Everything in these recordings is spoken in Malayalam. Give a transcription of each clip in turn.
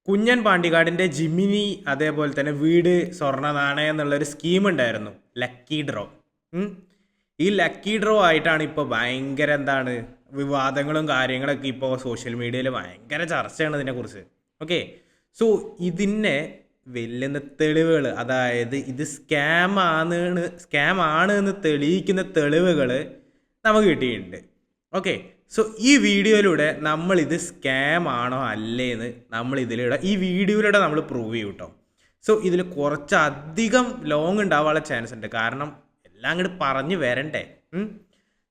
കുഞ്ഞൻ പാണ്ടിക്കാടിൻ്റെ ജിമിനി അതേപോലെ തന്നെ വീട് സ്വർണ്ണ നാണയം എന്നുള്ളൊരു സ്കീം ഉണ്ടായിരുന്നു, ലക്കി ഡ്രോ. ഈ ലക്കി ഡ്രോ ആയിട്ടാണ് ഇപ്പോൾ ഭയങ്കര വിവാദങ്ങളും കാര്യങ്ങളൊക്കെ ഇപ്പോൾ സോഷ്യൽ മീഡിയയിൽ ഭയങ്കര ചർച്ചയാണ് ഇതിനെക്കുറിച്ച്. ഓക്കെ, സോ ഇതിനെ വെല്ലുന്ന തെളിവുകൾ, അതായത് ഇത് സ്കാം ആണ് എന്ന് തെളിയിക്കുന്ന തെളിവുകൾ നമുക്ക് കിട്ടിയിട്ടുണ്ട്. ഓക്കെ, സോ ഈ വീഡിയോയിലൂടെ നമ്മളിത് സ്കാം ആണോ അല്ലേന്ന് ഈ വീഡിയോയിലൂടെ നമ്മൾ പ്രൂവ് ചെയ്യും കേട്ടോ. സോ ഇതിൽ കുറച്ചധികം ലോങ് ഉണ്ടാവാനുള്ള ചാൻസ് ഉണ്ട്, കാരണം എല്ലാം അങ്ങോട്ട് പറഞ്ഞു വരണ്ടേ.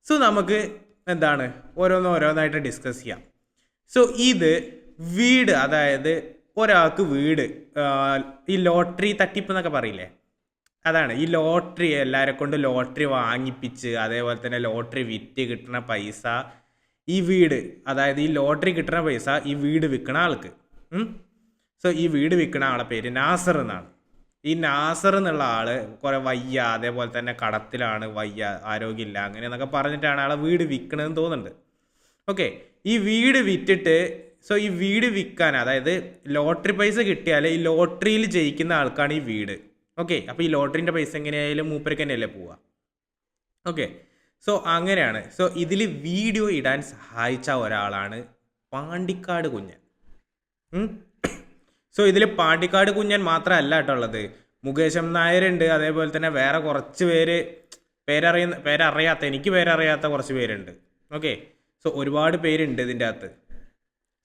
സോ നമുക്ക് ഓരോന്നായിട്ട് ഡിസ്കസ് ചെയ്യാം. സോ ഇത് വീട്, അതായത് ഒരാൾക്ക് വീട്, ഈ ലോട്ടറി തട്ടിപ്പ് എന്നൊക്കെ പറയില്ലേ, അതാണ് ഈ ലോട്ടറി. എല്ലാവരെ കൊണ്ട് ലോട്ടറി വാങ്ങിപ്പിച്ച് അതേപോലെ തന്നെ ലോട്ടറി വിറ്റ് കിട്ടുന്ന പൈസ ഈ വീട്, അതായത് ഈ ലോട്ടറി കിട്ടുന്ന പൈസ ഈ വീട് വിൽക്കണ ആൾക്ക്. സോ ഈ വീട് വിൽക്കണ ആളെ പേര് നാസർ എന്നാണ്. ഈ നാസർ എന്നുള്ള ആള് കുറെ വയ്യ, അതേപോലെ തന്നെ കടത്തിലാണ്, വയ്യ, ആരോഗ്യമില്ല, അങ്ങനെ എന്നൊക്കെ പറഞ്ഞിട്ടാണ് ആളെ വീട് വിൽക്കണമെന്ന് തോന്നുന്നുണ്ട്. ഓക്കെ, ഈ വീട് വിറ്റിട്ട് ഈ വീട് വിൽക്കാൻ, അതായത് ലോട്ടറി പൈസ കിട്ടിയാൽ ഈ ലോട്ടറിയിൽ ജയിക്കുന്ന ആൾക്കാണ് ഈ വീട്. ഓക്കെ, അപ്പോൾ ഈ ലോട്ടറിൻ്റെ പൈസ എങ്ങനെയായാലും മൂപ്പർക്ക് തന്നെയല്ലേ പോവുക. ഓക്കെ, സോ അങ്ങനെയാണ്. സോ ഇതിൽ വീഡിയോ ഇടാൻ സഹായിച്ച ഒരാളാണ് പാണ്ടിക്കാട് കുഞ്ഞൻ. സോ ഇതിൽ പാണ്ടിക്കാട് കുഞ്ഞൻ മാത്രമല്ല കേട്ടുള്ളത്, മുകേശൻ നായരുണ്ട്, അതേപോലെ തന്നെ വേറെ കുറച്ച് എനിക്ക് പേരറിയാത്ത കുറച്ച് പേരുണ്ട്. ഓക്കെ, സോ ഒരുപാട് പേരുണ്ട് ഇതിൻ്റെ അകത്ത്.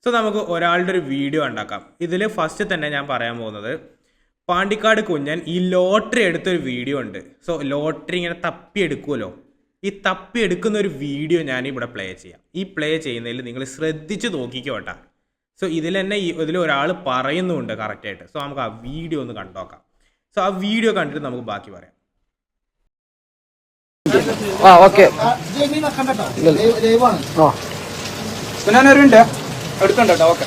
സോ നമുക്ക് ഒരാളുടെ ഒരു വീഡിയോ ഉണ്ടാക്കാം. ഇതിൽ ഫസ്റ്റ് തന്നെ ഞാൻ പറയാൻ പോകുന്നത്, പാണ്ടിക്കാട് കുഞ്ഞൻ ഈ ലോട്ടറി എടുത്തൊരു വീഡിയോ ഉണ്ട്. സോ ലോട്ടറി ഇങ്ങനെ തപ്പിയെടുക്കുമല്ലോ, ഈ തപ്പിയെടുക്കുന്ന ഒരു വീഡിയോ ഞാൻ ഇവിടെ പ്ലേ ചെയ്യാം. ഈ പ്ലേ ചെയ്യുന്നതിൽ നിങ്ങൾ ശ്രദ്ധിച്ച് നോക്കിക്കോട്ടെ. സോ ഇതിൽ തന്നെ ഒരാൾ പറയുന്നുണ്ട് കറക്റ്റായിട്ട്. സോ നമുക്ക് ആ വീഡിയോ ഒന്ന് കണ്ടോക്കാം. സോ ആ വീഡിയോ കണ്ടിട്ട് നമുക്ക് ബാക്കി പറയാം. എടുക്കണ്ടോ? ഓക്കെ,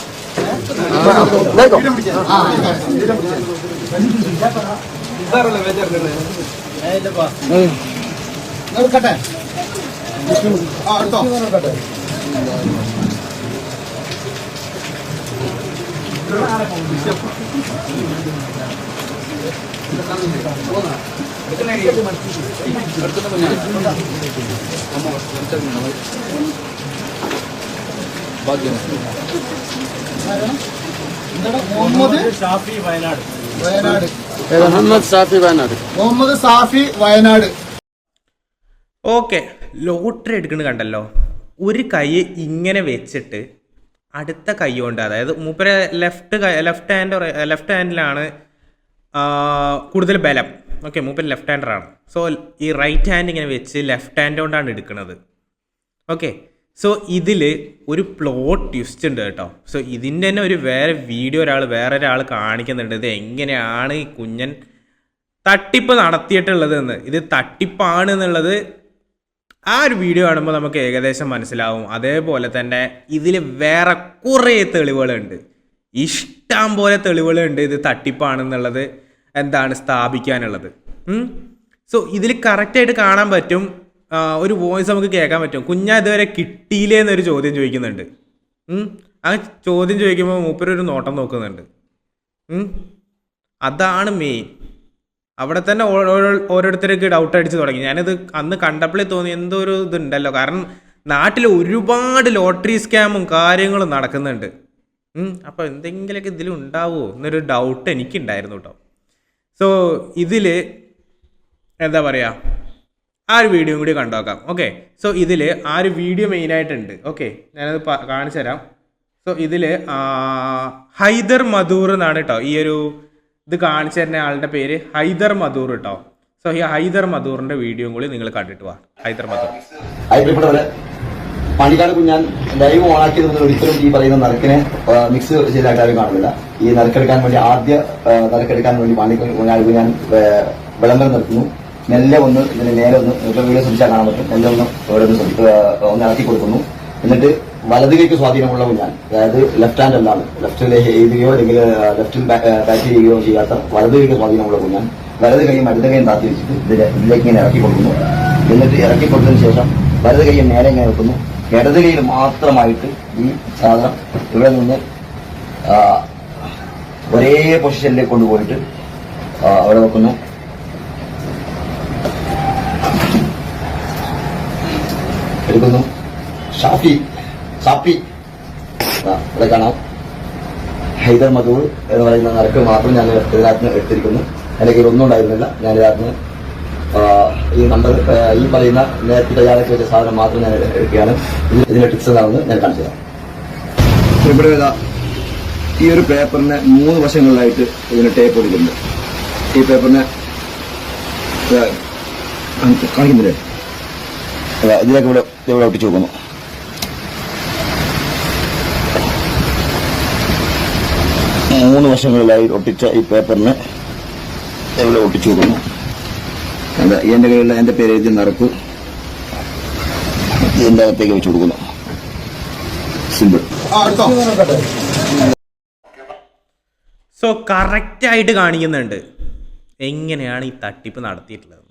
എടുക്കട്ടെ. മുഹമ്മദ് സാഫി വയനാട്. ഓക്കെ, ലോട്ടറി എടുക്കുന്നത് കണ്ടല്ലോ. ഒരു കൈ ഇങ്ങനെ വെച്ചിട്ട് അടുത്ത കൈ കൊണ്ട്, അതായത് മൂപ്പരെ ലെഫ്റ്റ് ഹാൻഡിലാണ് കൂടുതൽ ബലം. ഓക്കെ, മൂപ്പര് ലെഫ്റ്റ് ഹാൻഡറാണ്. സോ ഈ റൈറ്റ് ഹാൻഡ് ഇങ്ങനെ വെച്ച് ലെഫ്റ്റ് ഹാൻഡ് കൊണ്ടാണ് എടുക്കുന്നത്. ഓക്കെ, സോ ഇതിൽ ഒരു പ്ലോട്ട് ട്വിസ്റ്റ് ഉണ്ട് കേട്ടോ. സോ ഇതിൻ്റെ തന്നെ വേറെ വീഡിയോ വേറെ ഒരാൾ കാണിക്കുന്നുണ്ട്, ഇത് എങ്ങനെയാണ് ഈ കുഞ്ഞൻ തട്ടിപ്പ് നടത്തിയിട്ടുള്ളത് എന്ന്. ഇത് തട്ടിപ്പാണ് എന്നുള്ളത് ആ ഒരു വീഡിയോ കാണുമ്പോൾ നമുക്ക് ഏകദേശം മനസ്സിലാവും. അതേപോലെ തന്നെ ഇതിൽ വേറെ കുറേ തെളിവുകളുണ്ട്, ഇഷ്ടം പോലെ തെളിവുകളുണ്ട് ഇത് തട്ടിപ്പാണെന്നുള്ളത് സ്ഥാപിക്കാനുള്ളത്. സോ ഇതിൽ കറക്റ്റായിട്ട് കാണാൻ പറ്റും. ഒരു വോയിസ് നമുക്ക് കേൾക്കാൻ പറ്റും. കുഞ്ഞാ ഇതുവരെ കിട്ടിയില്ലേ എന്നൊരു ചോദ്യം ചോദിക്കുന്നുണ്ട്. ആ ചോദ്യം ചോദിക്കുമ്പോൾ മൂപ്പരൊരു നോട്ടം നോക്കുന്നുണ്ട്. അതാണ് മെയിൻ. അവിടെ തന്നെ ഓരോരുത്തർക്ക് ഡൗട്ട് അടിച്ച് തുടങ്ങി. ഞാനിത് അന്ന് കണ്ടപ്പോഴേ തോന്നി എന്തോ ഒരു ഇതുണ്ടല്ലോ, കാരണം നാട്ടിൽ ഒരുപാട് ലോട്ടറി സ്കാമും കാര്യങ്ങളും നടക്കുന്നുണ്ട്. അപ്പോൾ എന്തെങ്കിലുമൊക്കെ ഇതിലുണ്ടാവുമോ എന്നൊരു ഡൗട്ട് എനിക്കുണ്ടായിരുന്നു കേട്ടോ. സോ ഇതിൽ ആ ഒരു വീഡിയോ കൂടി കണ്ടുനോക്കാം. ഓക്കെ, സോ ഇതിൽ ആ ഒരു വീഡിയോ മെയിനായിട്ടുണ്ട്. ഓക്കെ, ഞാനത് കാണിച്ചു തരാം. സോ ഇതിൽ ഹൈദർ മധൂർ എന്നാണ് കേട്ടോ ഇത് കാണിച്ചു തരുന്ന ആളുടെ പേര്, ഹൈദർ മധൂർ കേട്ടോ. സോ ഈ ഹൈദർ മധൂറിന്റെ വീഡിയോ കൂടി നിങ്ങൾ കണ്ടിട്ട് വാ. ഹൈദർ മധൂർ. പാണ്ടിക്കാട് കുഞ്ഞാൻ ലൈവ് ഓണാക്കിയത് ഒരിക്കലും ഈ പറയുന്ന നറുക്കിനെ മിക്സ് ചെയ്തായിട്ട് ആരും കാണുന്നില്ല. ഈ നറുക്കെടുക്കാൻ വേണ്ടി ആദ്യ നറുക്കെടുക്കാൻ വേണ്ടി പാണ്ടിക്കാട് കുഞ്ഞാൻ വിളംബരം നിർത്തുന്നു. മെല്ലെ ഒന്ന് ഇതിന് നേരെ ഒന്ന് വീഡിയോ ശ്രമിച്ചാൽ കാണാൻ പറ്റും. മെല്ലെ ഇവിടെ ഒന്ന് ഇറക്കി കൊടുക്കുന്നു. എന്നിട്ട് വലത് കൈക്ക് സ്വാധീനമുള്ള കുഞ്ഞാൻ, അതായത് ലെഫ്റ്റ് ഹാൻഡ് അല്ലാതെ ലെഫ്റ്റിൽ എഴുതുകയോ അല്ലെങ്കിൽ ലെഫ്റ്റിൽ ബാറ്റ് ചെയ്യുകയോ ചെയ്യാത്ത വലത് കൈക്ക് സ്വാധീനമുള്ള കുഞ്ഞാൻ വലത് കൈയും ഇടത് കൈയും താത്തി വെച്ചിട്ട് ഇതിലേക്ക് ഇങ്ങനെ ഇറക്കി കൊടുക്കുന്നു. എന്നിട്ട് ഇറക്കി കൊടുത്തതിന് ശേഷം വലത് കൈയും നേരെ ഇങ്ങനെ വെക്കുന്നു. ഇടത് കൈയിൽ മാത്രമായിട്ട് ഈ സാധനം ഇവിടെ നിന്ന് ഒരേ പൊസിഷനിലേക്ക് കൊണ്ടുപോയിട്ട് അവിടെ വെക്കുന്നു. എടുക്കുന്നു. ഷാഫി ഇവിടെ കാണാം. ഹൈദർ മധൂർ എന്ന് പറയുന്ന നറുക്ക് മാത്രം ഞാൻ ഇതിനകത്ത് എടുത്തിരിക്കുന്നു. എന്റെ കയ്യിൽ ഒന്നും ഉണ്ടായിരുന്നില്ല. ഞാൻ ഇതിനകത്ത് ഈ നമ്പർ ഈ പറയുന്ന നേരത്തെ തയ്യാറാക്കി വെച്ച സാധനം മാത്രം ഞാൻ എടുക്കുകയാണ്. ഇതിന്റെ ടിപ്സ് എന്താണെന്ന് ഞാൻ കാണിച്ചു തരാം. ഇവിടെ ഈ ഒരു പേപ്പറിന് 3 വശങ്ങളിലായിട്ട് ഇതിന് ടേപ്പ് കൊടുക്കുന്നുണ്ട്. ഈ പേപ്പറിന് കാണിക്കുന്നില്ലേ, ഇതിലേക്ക് ഇവിടെ ഒട്ടിച്ചു നോക്കുന്നു. മൂന്ന് വശങ്ങളിലായി ഒട്ടിച്ച ഈ പേപ്പറിന് ഇവിടെ ഒട്ടിച്ചു നോക്കുന്നു. എന്റെ കയ്യിലുള്ള എന്റെ പേര് എഴുതി നറുക്ക് ഇതിന്റെ അകത്തേക്ക് വെച്ചു കൊടുക്കുന്നു. സിമ്പിൾ. സോ കറക്റ്റായിട്ട് കാണിക്കുന്നുണ്ട് എങ്ങനെയാണ് ഈ തട്ടിപ്പ് നടത്തിയിട്ടുള്ളത്.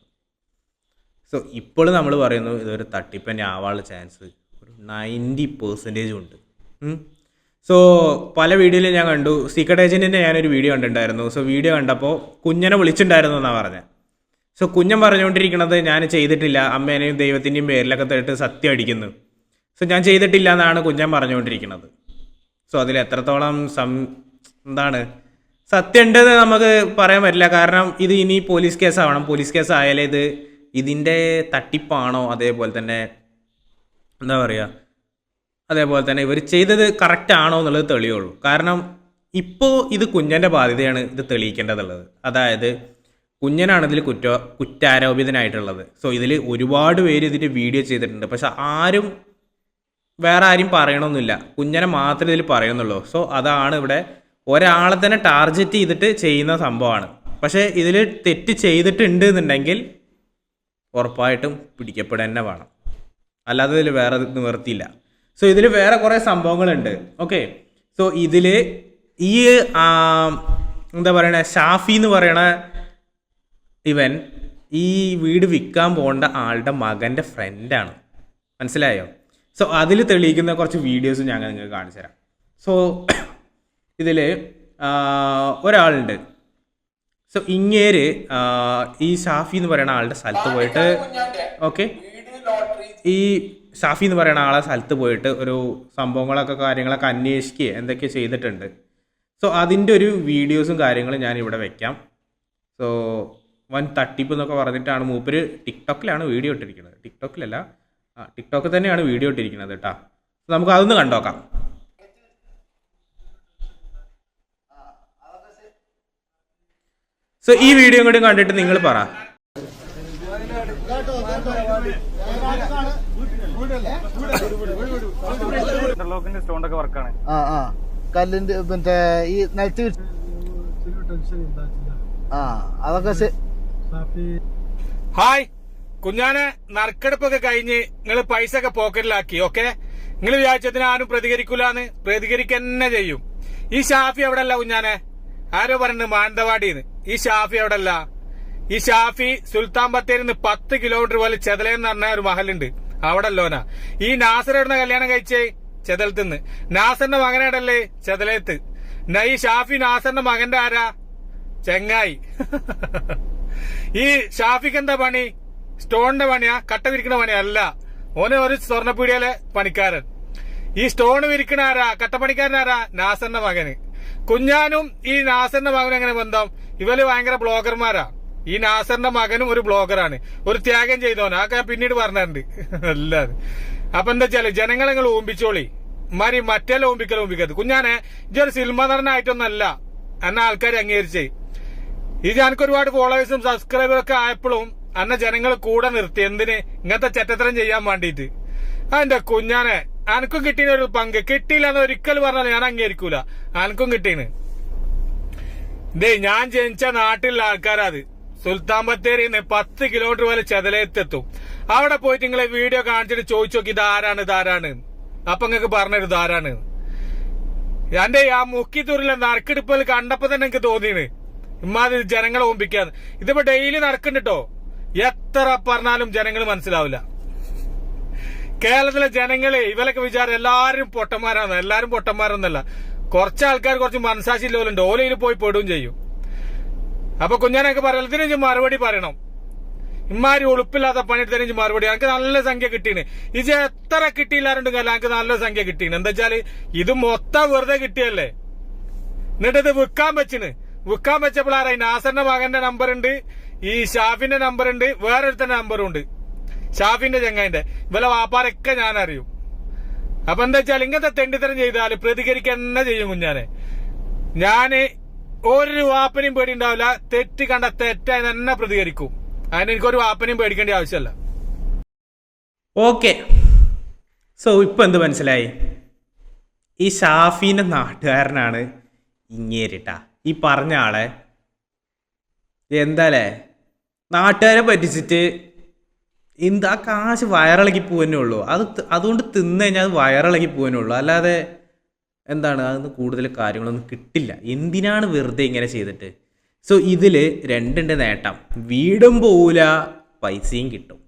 സോ ഇപ്പോൾ നമ്മൾ പറയുന്നു ഇതൊരു തട്ടിപ്പ് തന്നെ ആവാനുള്ള ചാൻസ് ഒരു 90% ഉണ്ട്. സോ പല വീഡിയോയിലും ഞാൻ കണ്ടു. സീക്രട്ട് ഏജൻറ്റിൻ്റെ ഞാനൊരു വീഡിയോ കണ്ടിട്ടുണ്ടായിരുന്നു. സോ വീഡിയോ കണ്ടപ്പോൾ കുഞ്ഞനെ വിളിച്ചിട്ടുണ്ടായിരുന്നു എന്നാണ് പറഞ്ഞത്. സോ കുഞ്ഞൻ പറഞ്ഞുകൊണ്ടിരിക്കുന്നത് ഞാൻ ചെയ്തിട്ടില്ല, അമ്മേനെയും ദൈവത്തിൻ്റെയും പേരിലൊക്കെ തേട്ട് സത്യം അടിക്കുന്നു. സോ ഞാൻ ചെയ്തിട്ടില്ല എന്നാണ് കുഞ്ഞൻ പറഞ്ഞുകൊണ്ടിരിക്കുന്നത്. സോ അതിൽ എത്രത്തോളം എന്താണ് സത്യം ഉണ്ടെന്ന് നമുക്ക് പറയാൻ പറ്റില്ല. കാരണം ഇത് ഇനി പോലീസ് കേസാവണം. പോലീസ് കേസ് ആയാലേ ഇതിൻ്റെ തട്ടിപ്പാണോ അതേപോലെ തന്നെ എന്താ പറയുക, അതേപോലെ തന്നെ ഇവർ ചെയ്തത് കറക്റ്റ് ആണോ എന്നുള്ളത് തെളിയുള്ളൂ. കാരണം ഇപ്പോൾ ഇത് കുഞ്ഞൻ്റെ ബാധ്യതയാണ് ഇത് തെളിയിക്കേണ്ടതുള്ളത്. അതായത് കുഞ്ഞനാണ് ഇതിൽ കുറ്റാരോപിതനായിട്ടുള്ളത്. സോ ഇതിൽ ഒരുപാട് പേര് ഇതിൻ്റെ വീഡിയോ ചെയ്തിട്ടുണ്ട്. പക്ഷെ വേറെ ആരും പറയണമെന്നില്ല, കുഞ്ഞനെ മാത്രമേ ഇതിൽ പറയുന്നുള്ളൂ. സോ അതാണ് ഇവിടെ ഒരാളെ തന്നെ ടാർഗറ്റ് ചെയ്തിട്ട് ചെയ്യുന്ന സംഭവമാണ്. പക്ഷേ ഇതിൽ തെറ്റ് ചെയ്തിട്ടുണ്ട് എന്നുണ്ടെങ്കിൽ ഉറപ്പായിട്ടും പിടിക്കപ്പെടാൻ തന്നെ വേണം, അല്ലാതെ ഇതിൽ വേറെ നിവർത്തിയില്ല. സോ ഇതിൽ വേറെ കുറേ സംഭവങ്ങളുണ്ട്. ഓക്കെ, സോ ഇതിൽ ഈ എന്താ പറയണേ, ഷാഫി എന്ന് പറയണ ഇവൻ ഈ വീട് വിൽക്കാൻ പോകേണ്ട ആളുടെ മകൻ്റെ ഫ്രണ്ടാണ്. മനസ്സിലായോ? സോ അതിൽ തെളിയിക്കുന്ന കുറച്ച് വീഡിയോസ് ഞാൻ നിങ്ങൾക്ക് കാണിച്ചു തരാം. സോ ഇതിൽ ഒരാളുണ്ട്. സോ ഇങ്ങേര് ഈ ഷാഫി എന്ന് പറയുന്ന ആളുടെ സ്ഥലത്ത് പോയിട്ട് ഓക്കെ ഈ ഷാഫി എന്ന് പറയുന്ന ആളെ സ്ഥലത്ത് പോയിട്ട് ഒരു കാര്യങ്ങളൊക്കെ അന്വേഷിക്കുക എന്തൊക്കെ ചെയ്തിട്ടുണ്ട്. സോ അതിൻ്റെ ഒരു വീഡിയോസും കാര്യങ്ങളും ഞാൻ ഇവിടെ വെക്കാം. സോ വൻ തട്ടിപ്പ് എന്നൊക്കെ പറഞ്ഞിട്ടാണ് മൂപ്പര് ടിക്ടോക്കിലാണ് വീഡിയോ ഇട്ടിരിക്കുന്നത്. ടിക്ടോക്കിലല്ല, ടിക്ടോക്കിൽ തന്നെയാണ് വീഡിയോ ഇട്ടിരിക്കുന്നത് കേട്ടോ. നമുക്ക് അതൊന്ന് കണ്ടോക്കാം. സോ ഈ വീഡിയോ കൂടി കണ്ടിട്ട് നിങ്ങൾ പറ. ഇന്റർലോക്കിന്റെ സ്റ്റോണ്ടൊക്കെ വർക്കാണ്. കല്ലിന്റെ മറ്റേ ഈ നിലത്ത് അതൊക്കെ. ഹായ് കുഞ്ഞാനെ, നറുക്കെടുപ്പൊക്കെ കഴിഞ്ഞ് നിങ്ങൾ പൈസ ഒക്കെ പോക്കറ്റിലാക്കി. ഓക്കെ, നിങ്ങൾ വിചാരിച്ചതിന് ആരും പ്രതികരിക്കൂലെന്ന്, പ്രതികരിക്കന്നെ ചെയ്യും. ഈ ഷാഫി എവിടെ അല്ല കുഞ്ഞാനെ, ആരോ പറയുന്നത് മാനന്തവാടിന്ന്. ഈ ഷാഫി എവിടെ അല്ല. ഈ ഷാഫി സുൽത്താൻ ബത്തേരിന്ന് 10 കിലോമീറ്റർ പോലെ ചെതലെന്ന് പറഞ്ഞ ഒരു മഹലുണ്ട്, അവിടെ അല്ലോനാ. ഈ നാസർ എവിടുന്ന കല്യാണം കഴിച്ചേ? ചെതലത്തുനിന്ന്. നാസറിന്റെ മകനാടല്ലേ ചെതലത്ത്. ഈ ഷാഫി നാസറിന്റെ മകന്റെ ആരാ? ചെങ്ങായി. ഈ ഷാഫിക്ക് എന്താ പണി? സ്റ്റോണിന്റെ പണിയാ? കട്ട വിരിക്കുന്ന പണിയാ? അല്ല, ഓന് ഒരു സ്വർണ്ണപ്പീടിയയിലെ പണിക്കാരൻ. ഈ സ്റ്റോൺ വിരിക്കണ ആരാ? കട്ടപ്പണിക്കാരനാരാ? നാസറിന്റെ മകന്. കുഞ്ഞാനും ഈ നാസറിന്റെ മകനും എങ്ങനെ ബന്ധം? ഇവര് ഭയങ്കര ബ്ലോഗർമാരാ. ഈ നാസറിന്റെ മകനും ഒരു ബ്ലോഗറാണ്, ഒരു ത്യാഗം ചെയ്തോന്. ആ ഞാൻ പിന്നീട് പറഞ്ഞിട്ടുണ്ട്. അല്ലാതെ അപ്പൊ എന്താ വെച്ചാല് ജനങ്ങളെ നിങ്ങൾ ഓമ്പിച്ചോളി, മാറി മറ്റേ ഓമ്പിക്കരുത്. കുഞ്ഞാനെ ഇതൊരു സിനിമ നടനായിട്ടൊന്നല്ല എന്നെ ആൾക്കാർ അംഗീകരിച്ചേ. ഇത് എനിക്ക് ഒരുപാട് ഫോളോവേഴ്സും സബ്സ്ക്രൈബറും ഒക്കെ ആയപ്പോഴും അന്ന ജനങ്ങൾ കൂടെ നിർത്തി. എന്തിന്? ഇങ്ങനത്തെ ചെറ്റത്തരം ചെയ്യാൻ വേണ്ടിയിട്ട്. അതെന്റെ കുഞ്ഞാനെ, അനക്കും കിട്ടീന ഒരു പങ്ക്. കിട്ടിയില്ല എന്ന് ഒരിക്കലും പറഞ്ഞാൽ ഞാൻ അംഗീകരിക്കൂല. അനക്കും കിട്ടീന്. ഇതേ ഞാൻ ജനിച്ച നാട്ടിലുള്ള ആൾക്കാരത്. സുൽത്താൻ ബത്തേരിന്ന് 10 കിലോമീറ്റർ വരെ ചെതലത്തെത്തും. അവിടെ പോയിട്ട് നിങ്ങളെ വീഡിയോ കാണിച്ചിട്ട് ചോദിച്ചു നോക്കി ഇതാരാണ്. അപ്പൊ നിങ്ങൾക്ക് പറഞ്ഞൊരു ഇതാരാണ്. എന്റെ ആ മുക്കിത്തൂരിലെ നറുക്കെടുപ്പൽ കണ്ടപ്പോ തന്നെ എനിക്ക് തോന്നിയാണ് ഇമ്മാതിരി ജനങ്ങളെ ഓമ്പിക്കാന്ന്. ഇതിപ്പോ ഡെയിലി നടക്കുന്നുണ്ടോ, എത്ര പറഞ്ഞാലും ജനങ്ങൾ മനസ്സിലാവില്ല. കേരളത്തിലെ ജനങ്ങളെ ഇവരൊക്കെ വിചാരം എല്ലാരും പൊട്ടന്മാരാണ്. എല്ലാരും പൊട്ടന്മാരൊന്നല്ല. കുറച്ച് ആൾക്കാർ കുറച്ച് മനസാക്ഷിയില്ലോലുണ്ട്, ഓലയിൽ പോയി പെടുകയും ചെയ്യും. അപ്പൊ കുഞ്ഞാനൊക്കെ പറയലത്തിന് ഇജ്ജ് മറുപടി പറയണം. ഇമാരി ഉളുപ്പില്ലാത്ത പണിയെടുത്തതിന് ഇജ്ജ് മറുപടി. എനിക്ക് നല്ല സംഖ്യ കിട്ടീന്. ഇജ്ജ് എത്ര കിട്ടിയില്ലാരുണ്ട് കാലം എനിക്ക് നല്ല സംഖ്യ കിട്ടീന്. എന്താ വെച്ചാല് ഇത് മൊത്തം വെറുതെ കിട്ടിയല്ലേ. എന്നിട്ട് ഇത് വിൽക്കാൻ വെച്ചപ്പോഴാണ് നാസറിന്റെ മകന്റെ നമ്പർ ഉണ്ട്, ഈ ഷാഫിന്റെ നമ്പർ ഉണ്ട്, വേറൊരുത്തന്റെ നമ്പറും ഉണ്ട്, ഷാഫിന്റെ ചെങ്ങായിന്റെ. ഇവലെ വാപ്പാരൊക്കെ ഞാൻ അറിയും. അപ്പൊ എന്താ വെച്ചാൽ ഇങ്ങനത്തെ തെണ്ടിത്തരം ചെയ്താല് പ്രതികരിക്കുക തന്നെ ചെയ്യും കുഞ്ഞാനെ. ഞാന് ഒരു വാപ്പനെയും പേടി ഉണ്ടാവില്ല. തെറ്റ് കണ്ട തെറ്റായി തന്നെ പ്രതികരിക്കും. അതിന് എനിക്കൊരു വാപ്പനെയും പേടിക്കേണ്ട ആവശ്യമല്ല. ഓക്കെ, സോ ഇപ്പൊ എന്ത് മനസ്സിലായി? ഈ ഷാഫിന്റെ നാട്ടുകാരനാണ് ഇങ്ങേരിട്ടാ ഈ പറഞ്ഞ ആളെ. എന്താലേ നാട്ടുകാരെ പറ്റിച്ചിട്ട് എന്താ കാശ് വയറിളകി പോവന്നെ ഉള്ളൂ. അതുകൊണ്ട് തിന്നു കഴിഞ്ഞാൽ അത് വയറിളകി പോവന്നെ ഉള്ളൂ. അല്ലാതെ എന്താണ് അതൊന്നും കൂടുതൽ കാര്യങ്ങളൊന്നും കിട്ടില്ല. എന്തിനാണ് വെറുതെ ഇങ്ങനെ ചെയ്തിട്ട്? സോ ഇതിൽ രണ്ടുണ്ട് നേട്ടം. വീടും പോവില്ല, പൈസയും കിട്ടും.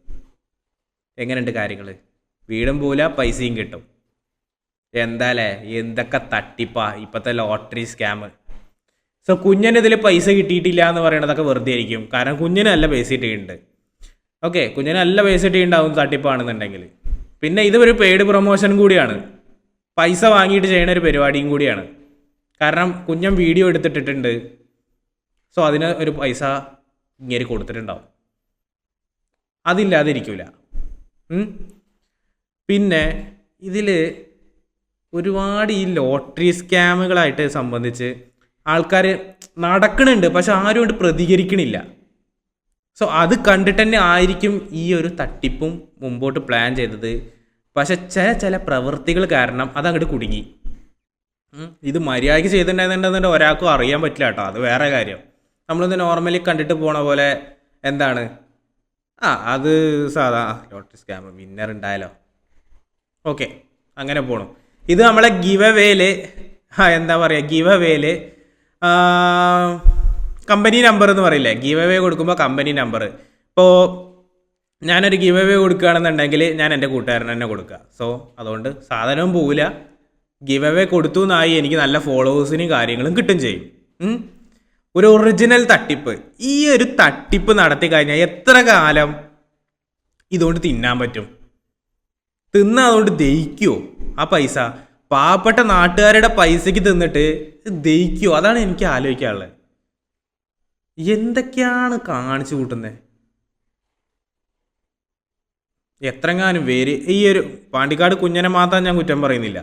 എങ്ങനെയുണ്ട് കാര്യങ്ങൾ? വീടും പോവില്ല, പൈസയും കിട്ടും. എന്താലേ എന്തൊക്കെ തട്ടിപ്പാ ഇപ്പോഴത്തെ ലോട്ടറി സ്കാം. സോ കുഞ്ഞിന് ഇതിൽ പൈസ കിട്ടിയിട്ടില്ല എന്ന് പറയണതൊക്കെ വെറുതെ ആയിരിക്കും. കാരണം കുഞ്ഞിന് നല്ല പൈസ കിട്ടിയിട്ടുണ്ട്. ഓക്കെ, കുഞ്ഞിന് നല്ല പൈസ കിട്ടിയിട്ടുണ്ടാവും തട്ടിപ്പാണെന്നുണ്ടെങ്കിൽ. പിന്നെ ഇത് ഒരു പെയ്ഡ് പ്രൊമോഷൻ കൂടിയാണ്, പൈസ വാങ്ങിയിട്ട് ചെയ്യുന്ന ഒരു പരിപാടിയും കൂടിയാണ്. കാരണം കുഞ്ഞൻ വീഡിയോ എടുത്തിട്ടിട്ടുണ്ട്. സോ അതിന് ഒരു പൈസ ഇങ്ങനെ കൊടുത്തിട്ടുണ്ടാവും. അതില്ലാതിരിക്കില്ല. പിന്നെ ഇതിൽ ഒരുപാട് ഈ ലോട്ടറി സ്കാമുകളായിട്ട് സംബന്ധിച്ച് ആൾക്കാർ നടക്കണുണ്ട്, പക്ഷെ ആരും കൊണ്ട് പ്രതികരിക്കണില്ല. സോ അത് കണ്ടിട്ട് തന്നെ ആയിരിക്കും ഈ ഒരു തട്ടിപ്പും മുമ്പോട്ട് പ്ലാൻ ചെയ്തത്. പക്ഷെ ചില പ്രവൃത്തികൾ കാരണം അതങ്ങോട്ട് കുടുങ്ങി. ഇത് മര്യാദയ്ക്ക് ചെയ്തിട്ടുണ്ടായിരുന്നുണ്ടെന്നുണ്ടെങ്കിൽ ഒരാൾക്കും അറിയാൻ പറ്റില്ല കേട്ടോ, അത് വേറെ കാര്യം. നമ്മളൊന്ന് നോർമലി കണ്ടിട്ട് പോണ പോലെ എന്താണ് അത് സാധാ ലോട്ടറി സ്കാം വിന്നർ ഉണ്ടായാലോ. ഓക്കെ, അങ്ങനെ പോണു. ഇത് നമ്മളെ ഗിവ് അവേയിൽ എന്താ പറയുക, ഗിവ് അവേയിൽ കമ്പനി നമ്പർ എന്ന് പറയില്ലേ, ഗിവ് അവേ കൊടുക്കുമ്പോൾ കമ്പനി നമ്പർ. ഇപ്പോൾ ഞാനൊരു ഗിവ് അവേ കൊടുക്കുകയാണെന്നുണ്ടെങ്കിൽ ഞാൻ എൻ്റെ കൂട്ടുകാരന് തന്നെ കൊടുക്കുക. സോ അതുകൊണ്ട് സാധനവും പോവില്ല, ഗിവ് അവേ കൊടുത്തു എന്നായി എനിക്ക് നല്ല ഫോളോവേഴ്സിനും കാര്യങ്ങളും കിട്ടും ചെയ്യും. ഒരു ഒറിജിനൽ തട്ടിപ്പ്. ഈ ഒരു തട്ടിപ്പ് നടത്തി കഴിഞ്ഞാൽ എത്ര കാലം ഇതുകൊണ്ട് തിന്നാൻ പറ്റും? അതുകൊണ്ട് ദഹിക്കുമോ ആ പൈസ? പാവപ്പെട്ട നാട്ടുകാരുടെ പൈസയ്ക്ക് തിന്നിട്ട് ദഹിക്കുമോ? അതാണ് എനിക്ക് ആലോചിക്കാനുള്ളത്. എന്തൊക്കെയാണ് കാണിച്ചു കൂട്ടുന്നത്? എത്രങ്ങാനും പേര് ഈ ഒരു പാണ്ടിക്കാട് കുഞ്ഞനെ മാത്രം ഞാൻ കുറ്റം പറയുന്നില്ല,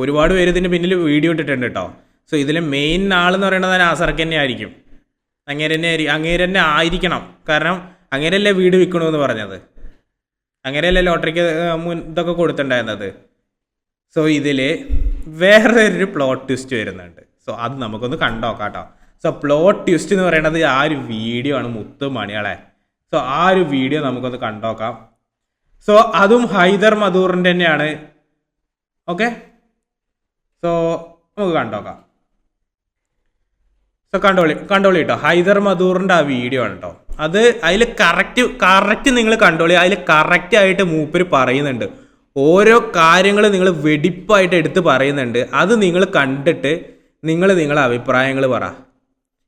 ഒരുപാട് പേര് ഇതിൻ്റെ പിന്നിൽ വീഡിയോ ഇട്ടിട്ടുണ്ട് കേട്ടോ. സോ ഇതിലെ മെയിൻ ആളെന്ന് പറയുന്നത് നാസർക്ക് തന്നെ ആയിരിക്കും. അങ്ങേര് തന്നെ ആയിരിക്കണം. കാരണം അങ്ങേരല്ലേ വീട് വിൽക്കണമെന്ന് പറഞ്ഞത്, അങ്ങനെയല്ലേ ലോട്ടറിക്ക് ഇതൊക്കെ കൊടുത്തിട്ടുണ്ടായിരുന്നത്. സോ ഇതിൽ വേറെ ഒരു പ്ലോട്ട് ട്വിസ്റ്റ് വരുന്നുണ്ട്. സോ അത് നമുക്കൊന്ന് കണ്ടോക്കാം കേട്ടോ. സോ പ്ലോട്ട് ട്വിസ്റ്റ് എന്ന് പറയുന്നത് ആ ഒരു വീഡിയോ ആണ്, മുത്ത് മണികളെ. സോ ആ ഒരു വീഡിയോ നമുക്കൊന്ന് കണ്ടോക്കാം. സോ അതും ഹൈദർ മധൂറിൻ്റെ തന്നെയാണ്. ഓക്കെ, സോ നമുക്ക് കണ്ടോക്കാം. സോ കണ്ടോളി കേട്ടോ, ഹൈദർ മധൂറിൻ്റെ ആ വീഡിയോ ആണ് കേട്ടോ. അത് അതിൽ കറക്റ്റ് നിങ്ങൾ കണ്ടോളി. അതിൽ കറക്റ്റായിട്ട് മൂപ്പര് പറയുന്നുണ്ട്, ഓരോ കാര്യങ്ങൾ നിങ്ങൾ വെടിപ്പായിട്ട് എടുത്ത് പറയുന്നുണ്ട്. അത് നിങ്ങൾ കണ്ടിട്ട് നിങ്ങളെ അഭിപ്രായങ്ങൾ പറ.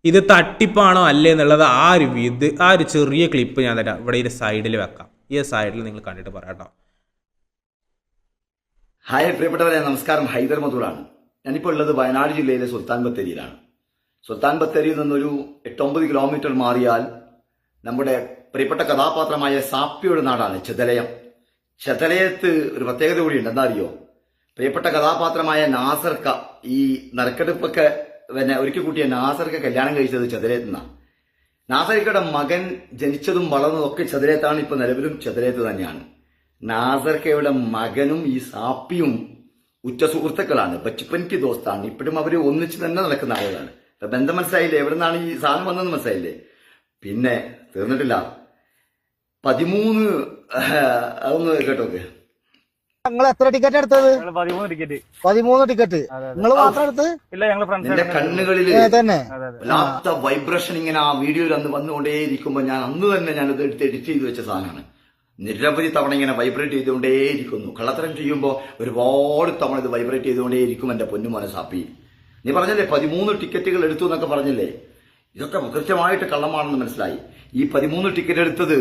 ഇത് തട്ടിപ്പാണോ അല്ലേ എന്നുള്ളത് ആ ഒരു ചെറിയ ക്ലിപ്പ് ഞാൻ തരാം. ഇവിടെ ഈ സൈഡിൽ വെക്കാം. ഈ സൈഡിൽ നിങ്ങൾ കണ്ടിട്ട് പറയാട്ടോ. ഹായ് പ്രിയപ്പെട്ടവരെ, നമസ്കാരം. ഹൈദർ മധൂറാണ്. ഞാനിപ്പോൾ ഉള്ളത് വയനാട് ജില്ലയിലെ സുൽത്താൻ ബത്തേരിയിലാണ്. സുൽത്താൻ ബത്തേരിയിൽ നിന്നൊരു 8-9 കിലോമീറ്റർ മാറിയാൽ നമ്മുടെ പ്രിയപ്പെട്ട കഥാപാത്രമായ സാപ്പിയുടെ നാടാണ് ചെതലയം. ചെതലയത്ത് ഒരു പ്രത്യേകത കൂടിയുണ്ട്. എന്താ അറിയോ? പ്രിയപ്പെട്ട കഥാപാത്രമായ നാസർക്ക, ഈ നറുക്കെടുപ്പൊക്കെ പിന്നെ ഒരുക്കി കൂട്ടിയ നാസർക്ക കല്യാണം കഴിച്ചത് ചെതലയത്ത് നിന്നാണ്. നാസർക്കയുടെ മകൻ ജനിച്ചതും വളർന്നതും ഒക്കെ ചെതലയത്താണ്. ഇപ്പൊ നിലവിലും ചെതലയത്ത് തന്നെയാണ്. നാസർക്കയുടെ മകനും ഈ സാപ്പിയും ഉറ്റ സുഹൃത്തുക്കളാണ്, ബച്പൻക്ക് ദോസ്താണ്. ഇപ്പോഴും അവര് ഒന്നിച്ച് തന്നെ നടക്കുന്ന ആളുകളാണ്. ബന്ധം മനസ്സിലായില്ലേ? എവിടെ നിന്നാണ് ഈ സാധനം വന്നതെന്ന് മനസ്സിലായില്ലേ? പിന്നെ തീർന്നിട്ടില്ല. 13 അതൊന്ന് കേട്ടോക്കെ. നിങ്ങൾ എത്ര ടിക്കറ്റ് എടുത്തത്? 13 ടിക്കറ്റ്. നിങ്ങൾ മാത്രം എടുത്ത്? നിന്റെ കണ്ണുകളിൽ തന്നെ വല്ലാത്ത വൈബ്രേഷൻ ഇങ്ങനെ ആ വീഡിയോയിൽ അന്ന് വന്നുകൊണ്ടേയിരിക്കുമ്പോ ഞാനത് എടുത്ത് എഡിറ്റ് ചെയ്ത് വെച്ച സാധനമാണ്. നിരവധി തവണ ഇങ്ങനെ വൈബ്രേറ്റ് ചെയ്തുകൊണ്ടേയിരിക്കുന്നു. കള്ളത്തരം ചെയ്യുമ്പോൾ ഒരുപാട് തവണ ഇത് വൈബ്രേറ്റ് ചെയ്തുകൊണ്ടേയിരിക്കും എന്റെ പൊന്നുമോനെ സാപ്പി. നീ പറഞ്ഞില്ലേ 13 ടിക്കറ്റുകൾ എടുത്തു എന്നൊക്കെ പറഞ്ഞില്ലേ? ഇതൊക്കെ കൃത്യമായിട്ട് കള്ളമാണെന്ന് മനസ്സിലായി. ഈ 13 ടിക്കറ്റ് എടുത്തത്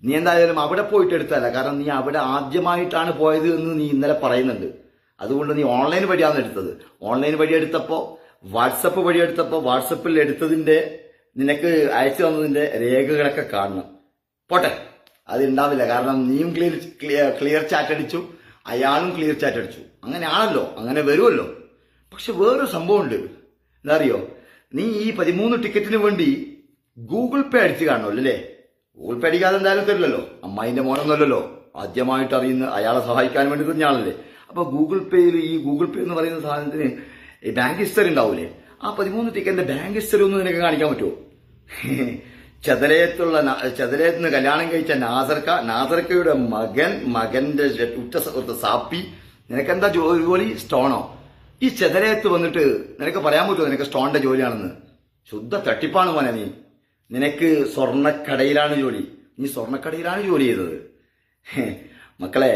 നീ എന്തായാലും അവിടെ പോയിട്ട് എടുത്തല്ല. കാരണം നീ അവിടെ ആദ്യമായിട്ടാണ് പോയത് എന്ന് നീ ഇന്നലെ പറയുന്നുണ്ട്. അതുകൊണ്ട് നീ ഓൺലൈൻ വഴിയാണ് എടുത്തത്. ഓൺലൈൻ വഴി എടുത്തപ്പോൾ വാട്സപ്പ് വഴി എടുത്തപ്പോൾ വാട്സപ്പിൽ എടുത്തതിന്റെ നിനക്ക് അയച്ചു തന്നതിന്റെ രേഖകളൊക്കെ കാണണം. പോട്ടെ, അത് ഉണ്ടാവില്ല. കാരണം നീയും ക്ലിയർ ചാറ്റ് അടിച്ചു, അയാളും ക്ലിയർ ചാറ്റ് അടിച്ചു. അങ്ങനെയാണല്ലോ, അങ്ങനെ വരുമല്ലോ. പക്ഷെ വേറൊരു സംഭവമുണ്ട്. എന്താ അറിയോ? നീ ഈ 13 ടിക്കറ്റിന് വേണ്ടി ഗൂഗിൾ പേ അടിച്ച് കാണണമല്ലോ അല്ലേ? ഗൂഗിൾ പേ അടിക്കാതെ എന്തായാലും തരില്ലല്ലോ. അമ്മായിന്റെ മോനൊന്നുമല്ലോ, ആദ്യമായിട്ട് അറിയുന്ന അയാളെ സഹായിക്കാൻ വേണ്ടി തന്നെയാണല്ലേ. അപ്പൊ ഗൂഗിൾ പേയിൽ ഈ ഗൂഗിൾ പേ എന്ന് പറയുന്ന സാധനത്തിന് ഈ ബാങ്ക് ഹിസ്റ്ററി ഉണ്ടാവൂലേ? ആ 13 ടിക്കറ്റിന്റെ ബാങ്ക് ഹിസ്റ്ററി ഒന്ന് നിനക്ക് കാണിക്കാൻ പറ്റുമോ? ചെതലയത്ത് നിന്ന് കല്യാണം കഴിച്ച നാസർക്കയുടെ മകന്റെ ഉറ്റ സുഹൃത്ത് സാപ്പി, നിനക്കെന്താ ജോലി? സ്റ്റോണോ? ഈ ചെതലയത്ത് വന്നിട്ട് നിനക്ക് പറയാൻ പറ്റുമോ നിനക്ക് സ്റ്റോണിന്റെ ജോലിയാണെന്ന്? ശുദ്ധ തട്ടിപ്പാണ് മോനെ നീ. നിനക്ക് സ്വർണ്ണക്കടയിലാണ് ജോലി. നീ സ്വർണ്ണക്കടയിലാണ് ജോലി ചെയ്തത്. മക്കളെ,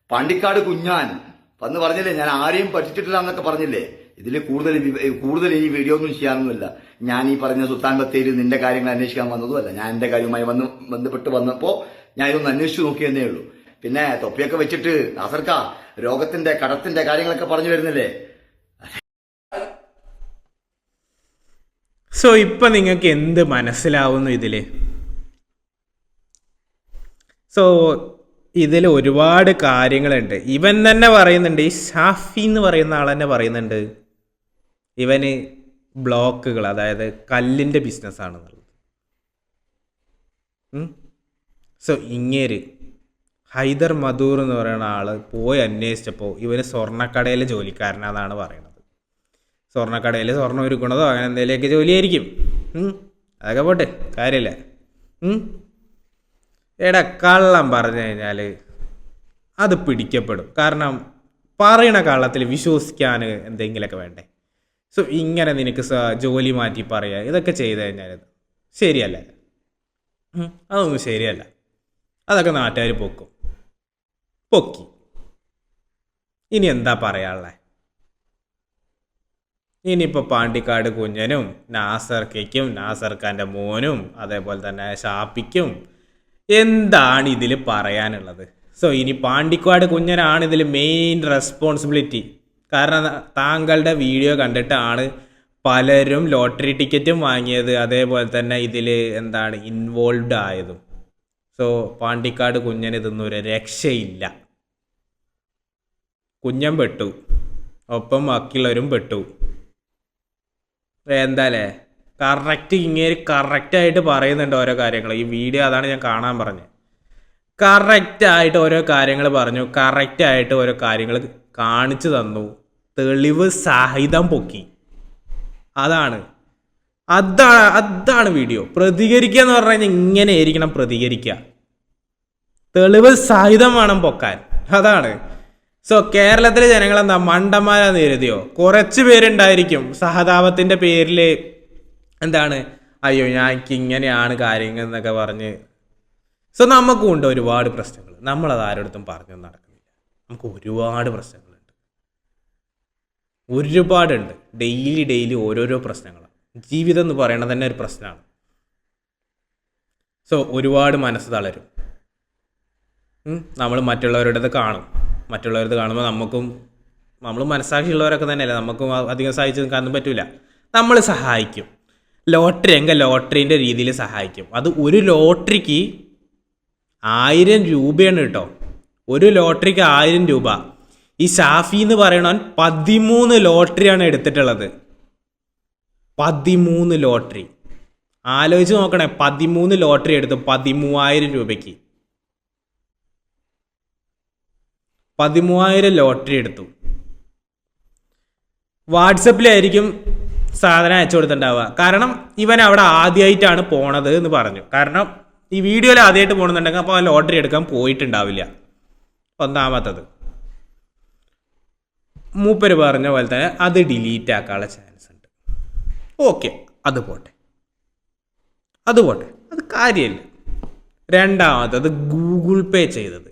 പാണ്ടിക്കാട് കുഞ്ഞാൻ വന്ന് പറഞ്ഞില്ലേ ഞാൻ ആരെയും പറ്റിച്ചിട്ടില്ല എന്നൊക്കെ പറഞ്ഞില്ലേ? ഇതിൽ കൂടുതൽ ഈ വീഡിയോ ഒന്നും ചെയ്യാനൊന്നുമില്ല. ഞാൻ ഈ പറഞ്ഞ സുൽത്താൻ ബത്തേരി നിന്റെ കാര്യങ്ങൾ അന്വേഷിക്കാൻ വന്നതുമല്ല. ഞാൻ എന്റെ കാര്യവുമായി ബന്ധപ്പെട്ട് വന്നപ്പോ ഞാൻ ഇതൊന്ന് അന്വേഷിച്ചു നോക്കിയെന്നേ ഉള്ളൂ. പിന്നെ തൊപ്പിയൊക്കെ വെച്ചിട്ട് നാസർക്ക രോഗത്തിന്റെ കടത്തിന്റെ കാര്യങ്ങളൊക്കെ പറഞ്ഞു വരുന്നില്ലേ? സോ ഇപ്പൊ നിങ്ങൾക്ക് എന്ത് മനസ്സിലാവുന്നു ഇതില്? സോ ഇതിൽ ഒരുപാട് കാര്യങ്ങളുണ്ട്. ഇവൻ തന്നെ പറയുന്നുണ്ട്, ഈ ഷാഫി എന്ന് പറയുന്ന ആൾ തന്നെ പറയുന്നുണ്ട് ഇവന് ബ്ലോക്കുകൾ, അതായത് കല്ലിൻ്റെ ബിസിനസ്സാണെന്നുള്ളത്. സോ ഇങ്ങേര് ഹൈദർ മധൂർ എന്ന് പറയുന്ന ആൾ പോയി അന്വേഷിച്ചപ്പോൾ ഇവന് സ്വർണ്ണക്കടയിലെ ജോലിക്കാരനാണെന്നാണ് പറയുന്നത്. സ്വർണ്ണക്കടയിൽ സ്വർണ്ണം ഒരുക്കണതോ അങ്ങനെ എന്തെങ്കിലുമൊക്കെ ജോലിയായിരിക്കും. അതൊക്കെ പോട്ടെ, കാര്യമില്ല. എടാ, കള്ളം പറഞ്ഞു കഴിഞ്ഞാൽ അത് പിടിക്കപ്പെടും. കാരണം പറയണ കള്ളത്തിൽ വിശ്വസിക്കാൻ എന്തെങ്കിലുമൊക്കെ വേണ്ടേ? സോ ഇങ്ങനെ നിനക്ക് ജോലി മാറ്റി പറയുക, ഇതൊക്കെ ചെയ്ത് കഴിഞ്ഞാൽ ശരിയല്ല. അതൊന്നും ശരിയല്ല. അതൊക്കെ നാട്ടുകാർ പൊക്കി. ഇനി എന്താ പറയാനുള്ളത്? ഇനിയിപ്പോൾ പാണ്ടിക്കാട് കുഞ്ഞനും നാസർക്കും നാസർഖാൻ്റെ മോനും അതേപോലെ തന്നെ ഷാപ്പിക്കും എന്താണ് ഇതിൽ പറയാനുള്ളത്? സോ ഇനി പാണ്ടിക്കാട് കുഞ്ഞനാണ് ഇതിൽ മെയിൻ റെസ്പോൺസിബിലിറ്റി. കാരണം താങ്കളുടെ വീഡിയോ കണ്ടിട്ടാണ് പലരും ലോട്ടറി ടിക്കറ്റും വാങ്ങിയത്, അതേപോലെ തന്നെ ഇതിൽ ഇൻവോൾവ് ആയതും. സോ പാണ്ടിക്കാട് കുഞ്ഞന് ഇതൊന്നും ഒരു രക്ഷയില്ല. കുഞ്ഞൻ പെട്ടു, ഒപ്പം ബാക്കിയുള്ളവരും പെട്ടു. എന്താല്ലേ കറക്റ്റായിട്ട് പറയുന്നുണ്ട് ഓരോ കാര്യങ്ങൾ. ഈ വീഡിയോ അതാണ് ഞാൻ കാണാൻ പറഞ്ഞത്. കറക്റ്റായിട്ട് ഓരോ കാര്യങ്ങൾ പറഞ്ഞു, കറക്റ്റായിട്ട് ഓരോ കാര്യങ്ങൾ കാണിച്ചു തന്നു, തെളിവ് സഹിതം പൊക്കി. അതാണ് വീഡിയോ. പ്രതികരിക്കുക എന്ന് പറഞ്ഞു കഴിഞ്ഞാൽ ഇങ്ങനെ ആയിരിക്കണം പ്രതികരിക്കുക. തെളിവ് സഹിതം വേണം പൊക്കാൻ. അതാണ്. സോ കേരളത്തിലെ ജനങ്ങളെന്താ മണ്ടന്മാരാന്ന് കരുതിയോ? കുറച്ച് പേരുണ്ടായിരിക്കും സഹതാപത്തിന്റെ പേരിൽ അയ്യോ ഞാനിക്ക് ഇങ്ങനെയാണ് കാര്യങ്ങൾ എന്നൊക്കെ പറഞ്ഞ്. സോ നമുക്കും ഉണ്ട് ഒരുപാട് പ്രശ്നങ്ങൾ. നമ്മളത് ആരോടത്തും പറഞ്ഞു നടക്കുന്നില്ല. നമുക്ക് ഒരുപാട് പ്രശ്നങ്ങളുണ്ട്, ഒരുപാടുണ്ട്. ഡെയിലി ഓരോരോ പ്രശ്നങ്ങളാണ്. ജീവിതം എന്ന് പറയണത് തന്നെ ഒരു പ്രശ്നമാണ്. സോ ഒരുപാട് മനസ്സ് തളരും. നമ്മൾ മറ്റുള്ളവരുടേത് കാണുമ്പോൾ നമ്മൾ മനസ്സാക്ഷിയുള്ളവരൊക്കെ തന്നെയല്ലേ, നമുക്കും അധികം സഹായിച്ച് നിൽക്കാനൊന്നും പറ്റില്ല. നമ്മൾ സഹായിക്കും. ലോട്ടറീൻ്റെ രീതിയിൽ സഹായിക്കും. അത് ഒരു ലോട്ടറിക്ക് 1000 രൂപയാണ് കേട്ടോ. ഒരു ലോട്ടറിക്ക് 1000 രൂപ. ഈ ഷാഫി എന്ന് പറയണവൻ 13 ലോട്ടറിയാണ് എടുത്തിട്ടുള്ളത്. 13 ലോട്ടറി. ആലോചിച്ച് നോക്കണേ, 13 ലോട്ടറി എടുത്തു 13,000 രൂപയ്ക്ക്. 13,000 ലോട്ടറി എടുത്തു. വാട്സപ്പിലായിരിക്കും സാധനം അയച്ചു കൊടുത്തിട്ടുണ്ടാവുക. കാരണം ഇവൻ അവിടെ ആദ്യമായിട്ടാണ് പോണത് എന്ന് പറഞ്ഞു. കാരണം ഈ വീഡിയോയിൽ ആദ്യമായിട്ട് പോകണമെന്നുണ്ടെങ്കിൽ അപ്പോൾ ആ ലോട്ടറി എടുക്കാൻ പോയിട്ടുണ്ടാവില്ല. ഒന്നാമത്തത്. മൂപ്പര് പറഞ്ഞ പോലെ തന്നെ അത് ഡിലീറ്റ് ആക്കാനുള്ള ചാൻസ് ഉണ്ട്. ഓക്കെ, അത് പോട്ടെ, അത് കാര്യമില്ല. രണ്ടാമത്തത് ഗൂഗിൾ പേ ചെയ്തത്.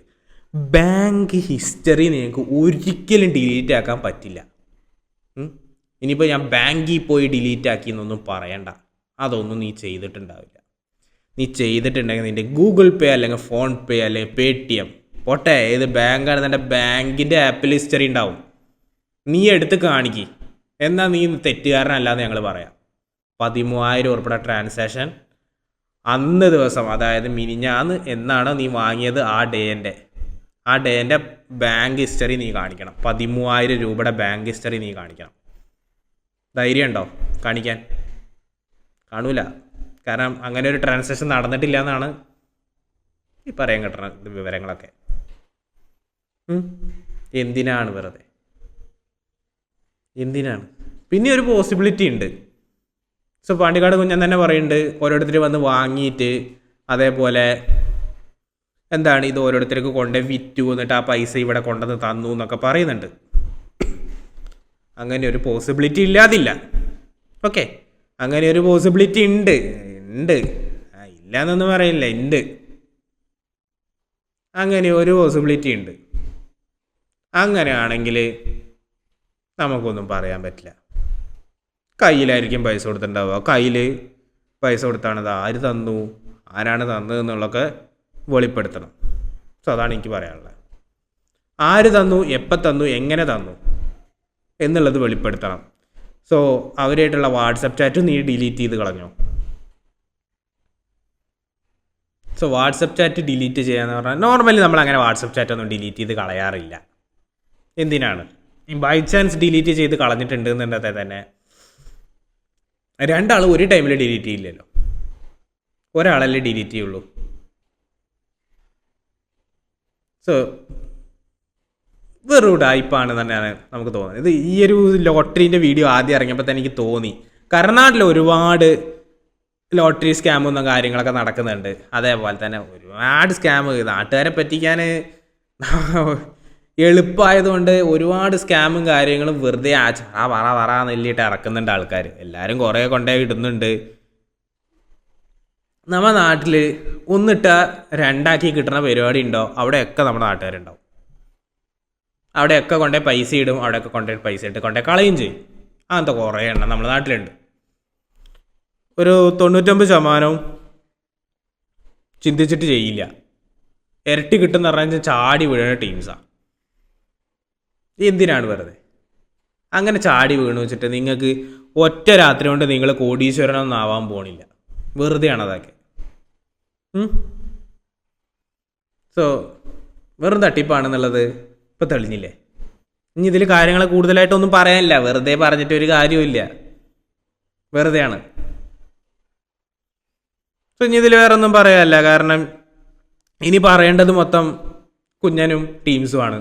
ബാങ്ക് ഹിസ്റ്ററി നിങ്ങൾക്ക് ഒരിക്കലും ഡിലീറ്റ് ആക്കാൻ പറ്റില്ല. ഇനിയിപ്പോൾ ഞാൻ ബാങ്കിൽ പോയി ഡിലീറ്റ് ആക്കി എന്നൊന്നും പറയണ്ട, അതൊന്നും നീ ചെയ്തിട്ടുണ്ടാവില്ല. നീ ചെയ്തിട്ടുണ്ടെങ്കിൽ നിൻ്റെ ഗൂഗിൾ പേ അല്ലെങ്കിൽ ഫോൺ പേ അല്ലെങ്കിൽ Paytm പോട്ടെ, ഏത് ബാങ്കാണ് നിൻ്റെ ബാങ്കിൻ്റെ ആപ്പിൽ ഹിസ്റ്ററി ഉണ്ടാവും. നീ എടുത്ത് കാണിക്ക്, എന്നാൽ നീ തെറ്റുകാരനല്ലാന്ന് ഞങ്ങൾ പറയാം. 13,000 ഉറുപ്പിക ട്രാൻസാക്ഷൻ അന്ന് ദിവസം, അതായത് മിനിഞ്ഞാന്ന് എന്നാണോ നീ വാങ്ങിയത് ആ ഡേൻ്റെ ബാങ്ക് ഹിസ്റ്ററി നീ കാണിക്കണം. 13,000 രൂപയുടെ ബാങ്ക് ഹിസ്റ്ററി നീ കാണിക്കണം. ധൈര്യം ഉണ്ടോ കാണിക്കാൻ? കാണൂല. കാരണം അങ്ങനെ ഒരു ട്രാൻസാക്ഷൻ നടന്നിട്ടില്ല എന്നാണ് ഈ പറയാൻ കിട്ടുന്ന വിവരങ്ങളൊക്കെ. എന്തിനാണ് വെറുതെ, എന്തിനാണ്? പിന്നെ ഒരു പോസിബിലിറ്റി ഉണ്ട്. സോ പാണ്ടിക്കാട് കുഞ്ഞൻ തന്നെ പറയുന്നുണ്ട്, ഓരോരുത്തർ വന്ന് വാങ്ങിയിട്ട് അതേപോലെ എന്താണ് ഇത് ഓരോരുത്തർക്ക് കൊണ്ട് വിറ്റു എന്നിട്ട് ആ പൈസ ഇവിടെ കൊണ്ടുവന്ന് തന്നു എന്നൊക്കെ പറയുന്നുണ്ട്. അങ്ങനെ ഒരു പോസിബിലിറ്റി ഇല്ലാതില്ല. ഓക്കെ, അങ്ങനെ ഒരു പോസിബിലിറ്റി ഉണ്ട്. ഇല്ല എന്നൊന്നും പറയില്ല, ഉണ്ട്. അങ്ങനെ ഒരു പോസിബിലിറ്റി ഉണ്ട്. അങ്ങനെയാണെങ്കിൽ നമുക്കൊന്നും പറയാൻ പറ്റില്ല. കയ്യിലായിരിക്കും പൈസ കൊടുത്തിട്ടുണ്ടാവുക. കയ്യിൽ പൈസ കൊടുത്താണത് ആര് തന്നു, ആരാണ് തന്നത് എന്നുള്ളതൊക്കെ വെളിപ്പെടുത്തണം. സോ അതാണ് എനിക്ക് പറയാനുള്ളത്. ആര് തന്നു, എപ്പോൾ തന്നു, എങ്ങനെ തന്നു എന്നുള്ളത് വെളിപ്പെടുത്തണം. സോ അവരായിട്ടുള്ള വാട്സപ്പ് ചാറ്റും നീ ഡിലീറ്റ് ചെയ്ത് കളഞ്ഞോ? സോ വാട്സപ്പ് ചാറ്റ് ഡിലീറ്റ് ചെയ്യാന്ന് പറഞ്ഞാൽ നോർമലി നമ്മൾ അങ്ങനെ വാട്സപ്പ് ചാറ്റൊന്നും ഡിലീറ്റ് ചെയ്ത് കളയാറില്ല. എന്തിനാണ്? ബൈ ചാൻസ് ഡിലീറ്റ് ചെയ്ത് കളഞ്ഞിട്ടുണ്ട് എന്നുണ്ടെങ്കിൽ തന്നെ രണ്ടാൾ ഒരു ടൈമിൽ ഡിലീറ്റ് ചെയ്യില്ലല്ലോ, ഒരാളല്ലേ ഡിലീറ്റ് ചെയ്യുള്ളൂ. സോ വെറും ഉടായിപ്പാണ് തന്നെയാണ് നമുക്ക് തോന്നുന്നത്. ഇത് ഈ ഒരു ലോട്ടറീൻ്റെ വീഡിയോ ആദ്യം ഇറങ്ങിയപ്പോൾ തന്നെ എനിക്ക് തോന്നി, കർണാടകയിൽ ഒരുപാട് ലോട്ടറി സ്കാമൊന്നും കാര്യങ്ങളൊക്കെ നടക്കുന്നുണ്ട്. അതേപോലെ തന്നെ ഒരുപാട് സ്കാം നാട്ടുകാരെ പറ്റിക്കാൻ എളുപ്പമായതുകൊണ്ട് ഒരുപാട് സ്കാമും കാര്യങ്ങളും വെറുതെ പറ നെല്ലിട്ട് ഇറക്കുന്നുണ്ട് ആൾക്കാർ. എല്ലാവരും കുറേ കൊണ്ടേ ഇടുന്നുണ്ട്. നമ്മുടെ നാട്ടിൽ ഒന്നിട്ട രണ്ടാക്കി കിട്ടുന്ന പരിപാടി ഉണ്ടോ അവിടെയൊക്കെ നമ്മുടെ നാട്ടുകാരുണ്ടാവും. അവിടെയൊക്കെ കൊണ്ടേ പൈസ ഇടും, അവിടെയൊക്കെ കൊണ്ടേ പൈസ ഇട്ട് കൊണ്ടേ കളയും ചെയ്യും. അങ്ങനത്തെ കുറേ എണ്ണം നമ്മുടെ നാട്ടിലുണ്ട്. ഒരു 99% ചിന്തിച്ചിട്ട് ചെയ്യില്ല. ഇരട്ടി കിട്ടുന്ന പറഞ്ഞാൽ ചാടി വീഴുന്ന ടീംസാണ്. എന്തിനാണ് വെറുതെ അങ്ങനെ ചാടി വീണ് വെച്ചിട്ട് നിങ്ങൾക്ക് ഒറ്റ രാത്രി കൊണ്ട് നിങ്ങൾ കോടീശ്വരനൊന്നും ആവാൻ പോണില്ല. വെറുതെയാണ് അതൊക്കെ. സോ വെറും തട്ടിപ്പാണെന്നുള്ളത് ഇപ്പം തെളിഞ്ഞില്ലേ. ഇനി ഇതിൽ കാര്യങ്ങൾ കൂടുതലായിട്ടൊന്നും പറയാനില്ല. വെറുതെ പറഞ്ഞിട്ട് ഒരു കാര്യമില്ല, വെറുതെയാണ്. സോ ഇനി ഇതിൽ വേറെ ഒന്നും പറയാനില്ല. കാരണം ഇനി പറയേണ്ടത് മൊത്തം കുഞ്ഞനും ടീംസുമാണ്.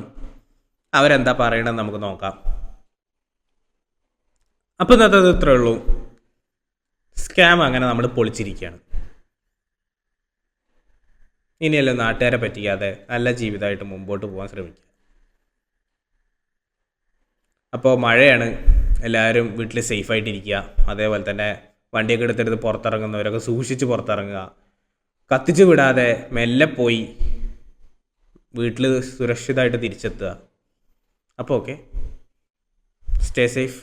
അവരെന്താ പറയണമെന്ന് നമുക്ക് നോക്കാം. അപ്പം ഇന്നത്തെ ഇത്രേ ഉള്ളൂ. സ്കാം അങ്ങനെ നമ്മൾ പൊളിച്ചിരിക്കുകയാണ്. ഇനിയെല്ലാം നാട്ടുകാരെ പറ്റിക്കാതെ നല്ല ജീവിതമായിട്ട് മുമ്പോട്ട് പോകാൻ ശ്രമിക്കുക. അപ്പോൾ മഴയാണ്, എല്ലാവരും വീട്ടിൽ സേഫായിട്ടിരിക്കുക. അതേപോലെ തന്നെ വണ്ടിയൊക്കെ എടുത്തെടുത്ത് പുറത്തിറങ്ങുന്നവരൊക്കെ സൂക്ഷിച്ച് പുറത്തിറങ്ങുക. കത്തിച്ച് വിടാതെ മെല്ലെ പോയി വീട്ടിൽ സുരക്ഷിതമായിട്ട് തിരിച്ചെത്തുക. അപ്പോൾ ഓക്കെ, സ്റ്റേ സേഫ്.